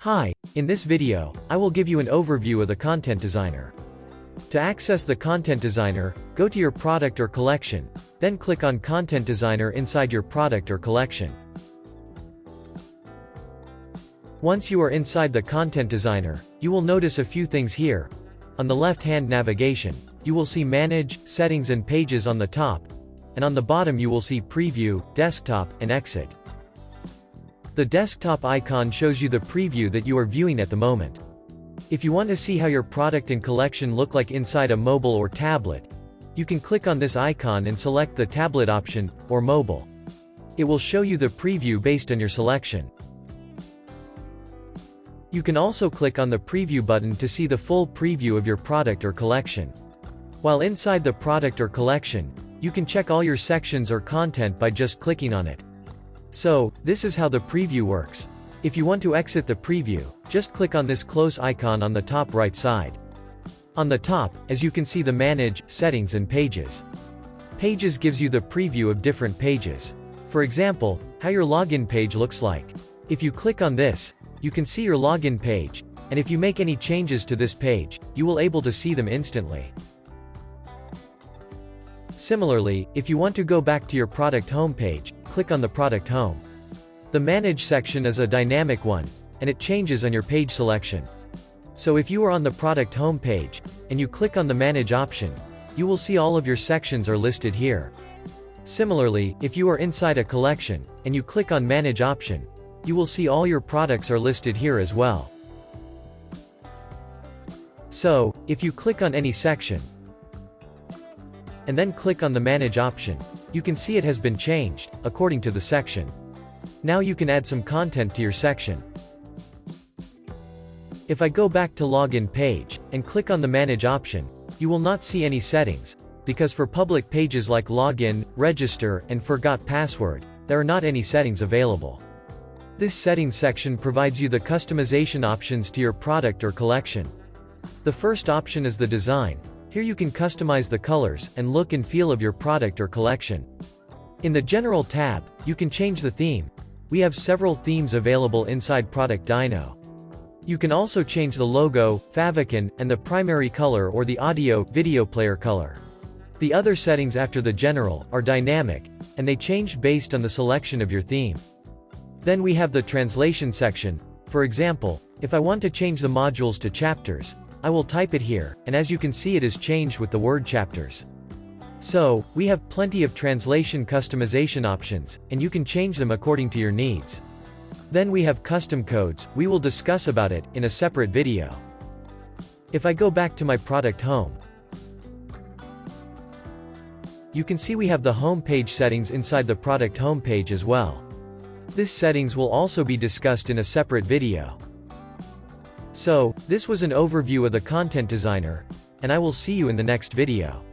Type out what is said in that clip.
Hi, in this video, I will give you an overview of the Content Designer. To access the Content Designer, go to your product or collection, then click on Content Designer inside your product or collection. Once you are inside the Content Designer, you will notice a few things here. On the left-hand navigation, you will see Manage, Settings and Pages on the top, and on the bottom you will see Preview, Desktop, and Exit. The desktop icon shows you the preview that you are viewing at the moment. If you want to see how your product and collection look like inside a mobile or tablet, you can click on this icon and select the tablet option, or mobile. It will show you the preview based on your selection. You can also click on the preview button to see the full preview of your product or collection. While inside the product or collection, you can check all your sections or content by just clicking on it. So, this is how the preview works. If you want to exit the preview, just click on this close icon on the top right side. On the top, as you can see, the Manage, Settings and Pages. Pages gives you the preview of different pages. For example, how your login page looks like. If you click on this, you can see your login page, and if you make any changes to this page, you will able to see them instantly. Similarly, if you want to go back to your product homepage, click on the product home. The Manage section is a dynamic one, and it changes on your page selection. So if you are on the product homepage, and you click on the Manage option, you will see all of your sections are listed here. Similarly, if you are inside a collection, and you click on Manage option, you will see all your products are listed here as well. So, if you click on any section, and then click on the Manage option, you can see it has been changed, according to the section. Now you can add some content to your section. If I go back to Login page, and click on the Manage option, you will not see any settings, because for public pages like Login, Register, and Forgot Password, there are not any settings available. This Settings section provides you the customization options to your product or collection. The first option is the Design. Here you can customize the colors and look and feel of your product or collection. In the General tab, you can change the theme. We have several themes available inside ProductDyno. You can also change the logo, favicon, and the primary color or the audio/video player color. The other settings after the General are dynamic, and they change based on the selection of your theme. Then we have the Translation section. For example, if I want to change the modules to chapters, I will type it here, and as you can see it is changed with the word chapters. So, we have plenty of translation customization options, and you can change them according to your needs. Then we have custom codes. We will discuss about it in a separate video. If I go back to my product home, you can see we have the home page settings inside the product home page as well. This settings will also be discussed in a separate video. So, this was an overview of the Content Designer, and I will see you in the next video.